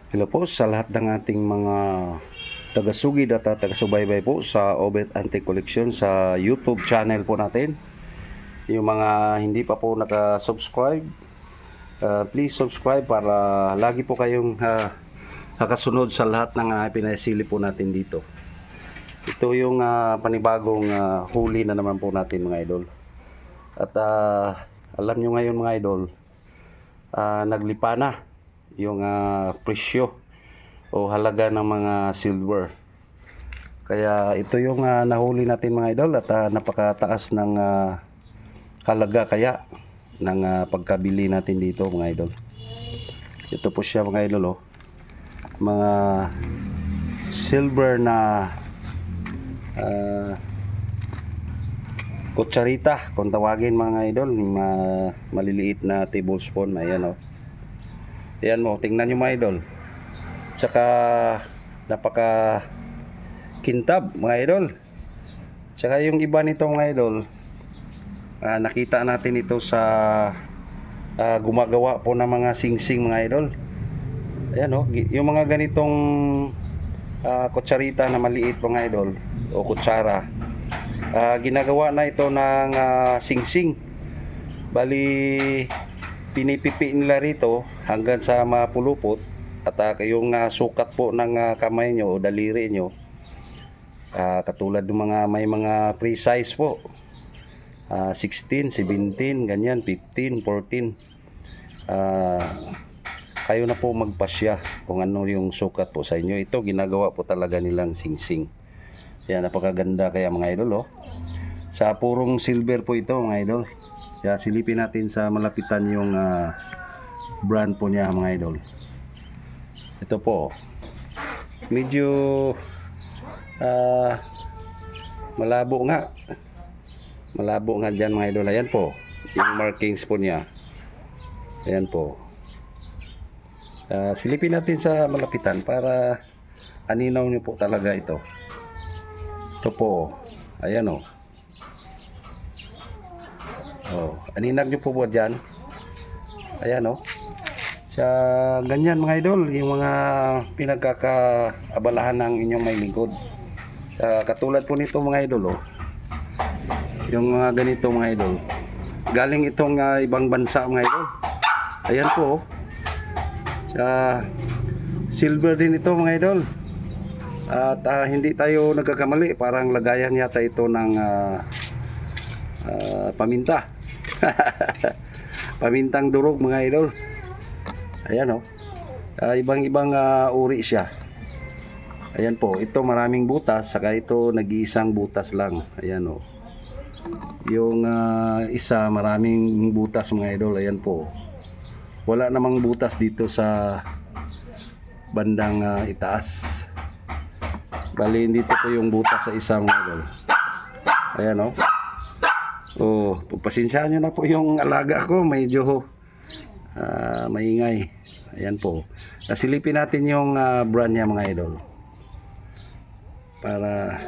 Hello po sa lahat ng ating mga taga-sugid at taga-subaybay po sa Obet Antique Collection sa YouTube channel po natin. Yung mga hindi pa po naka-subscribe, please subscribe para lagi po kayong nakasunod sa lahat ng pinasili po natin dito. Ito yung panibagong huli na naman po natin mga idol. At alam nyo ngayon mga idol, naglipa na yung presyo o halaga ng mga silver. Kaya ito yung nahuli natin mga idol at napakataas ng halaga kaya ng pagkabili natin dito mga idol. Ito po siya mga idol, oh. Mga silver na kutsarita kung tawagin mga idol, maliliit na tablespoon. Ayan, oh. Ayan mo, tingnan nyo mga idol. Tsaka napaka kintab mga idol. Tsaka yung iba nito mga idol, nakita natin ito sa gumagawa po ng mga singsing mga idol. Ayan o, yung mga ganitong kutsarita na maliit mga idol o kutsara, ginagawa na ito ng singsing. Bali pinipipi nila rito hanggang sa mapulupot at yung sukat po ng kamay nyo o daliri nyo, katulad ng may mga pre-size po, 16, 17, ganyan, 15, 14, kayo na po magpasya kung ano yung sukat po sa inyo. Ito ginagawa po talaga nilang singsing. Yan, napakaganda kaya mga idol, oh. Sa purong silver po ito mga idol. Kaya silipin natin sa malapitan yung brand po niya mga idol. Ito po, medyo malabo nga dyan mga idol. Ayan po yung markings po niya. Ayan po. Silipin natin sa malapitan para aninaw nyo po talaga ito. Ito po, ayan o. Aninag nyo po po dyan. Ayan o. Sa ganyan mga idol, yung mga pinagkakaabalahan ng inyong may lingkod. Sa katulad po nito mga idol, oh. Yung mga ganito mga idol, galing itong ibang bansa mga idol. Ayan po, oh. Sa silver din ito mga idol. At hindi tayo nagkakamali, parang lagayan yata ito ng paminta. Pamintang durog mga idol. Ayan, oh. Ibang-ibang uri siya. Ayan po, ito maraming butas, saka ito nag-iisang butas lang. Ayan, oh. Yung isa maraming butas mga idol. Ayan po. Wala namang butas dito sa bandang itaas. Bali dito po yung butas sa isa mga idol. Ayan, oh. Oh, pagpasensyaan nyo na po yung alaga ko, medyo maingay. Ayan po. Silipin natin yung brand niya mga idol para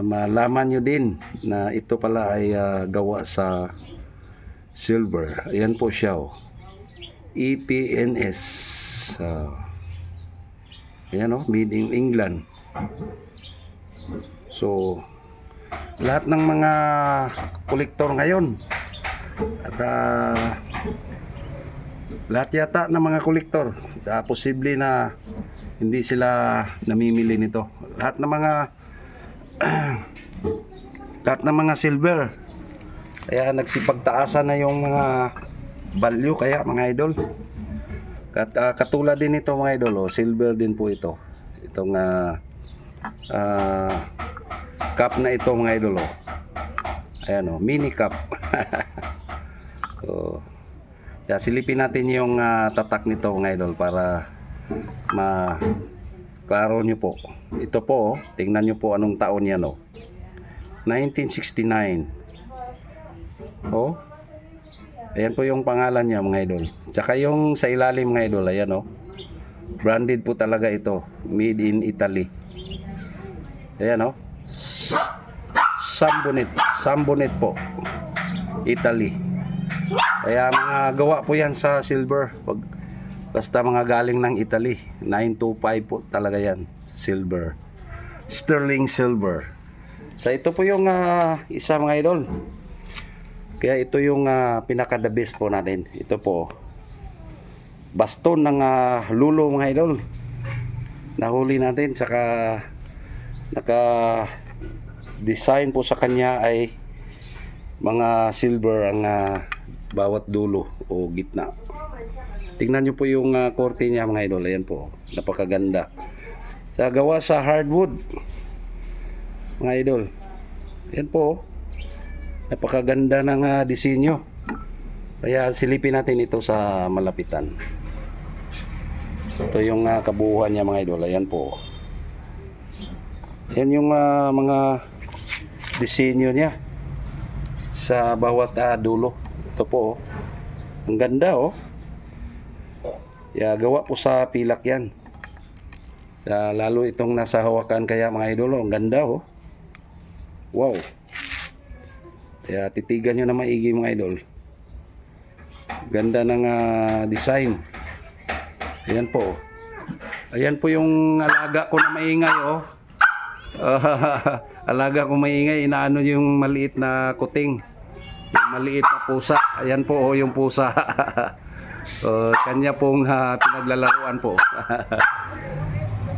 malaman nyo din na ito pala ay gawa sa silver. Ayan po siya, oh. EPNS. Ayan, oh, made in England. So lahat ng mga kolektor ngayon at lahat yata ng mga kolektor, posible na hindi sila namimili nito. Lahat ng mga lahat ng mga silver, kaya nagsipagtaasan na yung mga value kaya mga idol. Katulad din ito mga idol, oh, silver din po ito. Itong cup na ito mga idol, oh. Ayan, oh, mini cup. So, silipin natin yung tatak nito mga idol para klaro nyo po. Ito po, oh, tingnan nyo po anong taon yan, oh. 1969. Oh, ayan po yung pangalan niya mga idol. Tsaka yung sa ilalim mga idol, ayan, oh. Branded po talaga ito, made in Italy. Ayan, oh. Sambonet po, Italy. Kaya mga gawa po yan sa silver. Basta mga galing ng Italy. 925 po talaga yan. Silver. Sterling silver. So ito po yung isa mga idol. Kaya ito yung pinaka the best po natin. Ito po. Baston ng lulo mga idol. Nahuli natin. Saka naka design po sa kanya ay mga silver ang bawat dulo o gitna. Tingnan nyo po yung korte niya mga idol. Ayan po. Napakaganda. Sa gawa sa hardwood mga idol. Ayan po. Napakaganda ng disenyo. Kaya silipin natin ito sa malapitan. Ito yung kabuuan niya mga idol. Ayan po. Ayan yung mga disenyo niya sa bawat dulo. Ito po. Ang ganda oh. Gawa po sa pilak yan. Lalo itong nasa hawakan kaya mga idol. Ang ganda oh. Wow. Kaya titigan nyo na maigi mga idol. Ganda ng design. Ayan po. Ayan po yung alaga ko na maingay oh. Alaga ko maingay. Inaano yung maliit na kuting. Yung maliit na pusa. Ayan po oh yung pusa. Kanya pong pinaglalaruan po.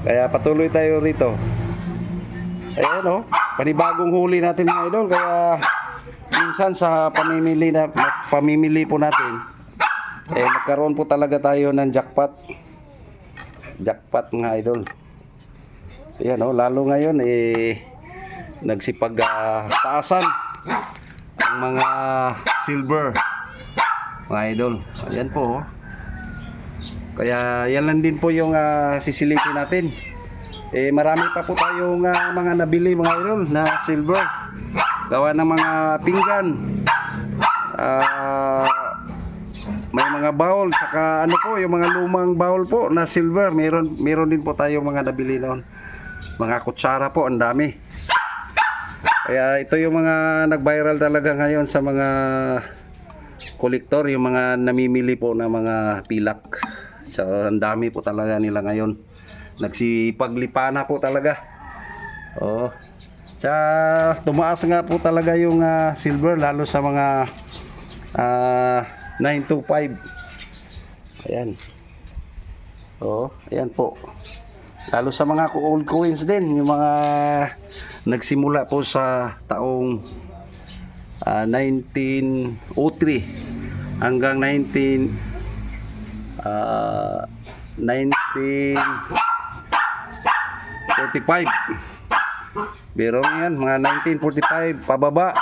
Kaya patuloy tayo rito. Ayan oh. Panibagong huli natin mga idol. Kaya minsan sa pamimili po natin nagkaroon po talaga tayo ng jackpot mga idol. Ayan o, lalo ngayon nagsipag taasan ang mga silver mga idol. Ayan po kaya yan lang din po yung sisilipin natin. Marami pa po tayong mga nabili mga idol na silver. Gawa ng mga pinggan. May mga bowl. Saka ano po, yung mga lumang bowl po na silver. Meron din po tayong mga nabili noon. Mga kutsara po, ang dami. Kaya ito yung mga nag-viral talaga ngayon sa mga kolektor. Yung mga namimili po ng mga pilak. So, ang dami po talaga nila ngayon. Nagsipaglipana po talaga. Tumaas nga po talaga yung silver lalo sa mga 925. Ayan. Ayan po. Lalo sa mga old coins din, yung mga nagsimula po sa taong 1903 hanggang 1945. Pero yan, mga 1945 pababa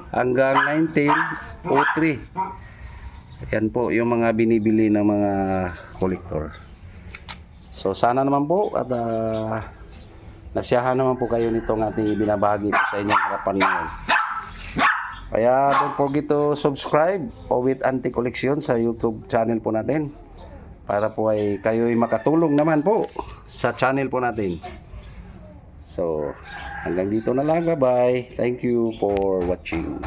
hanggang 1903. Yan po yung mga binibili ng mga kolektor. So sana naman po at nasiyahan naman po kayo nitong ating ibinabahagi po sa inyong harapan ngayon. Kaya don't forget to subscribe Obet Antique Collection sa YouTube channel po natin. Para po ay kayo'y makatulong naman po sa channel po natin. So, hanggang dito na lang. Bye-bye. Thank you for watching.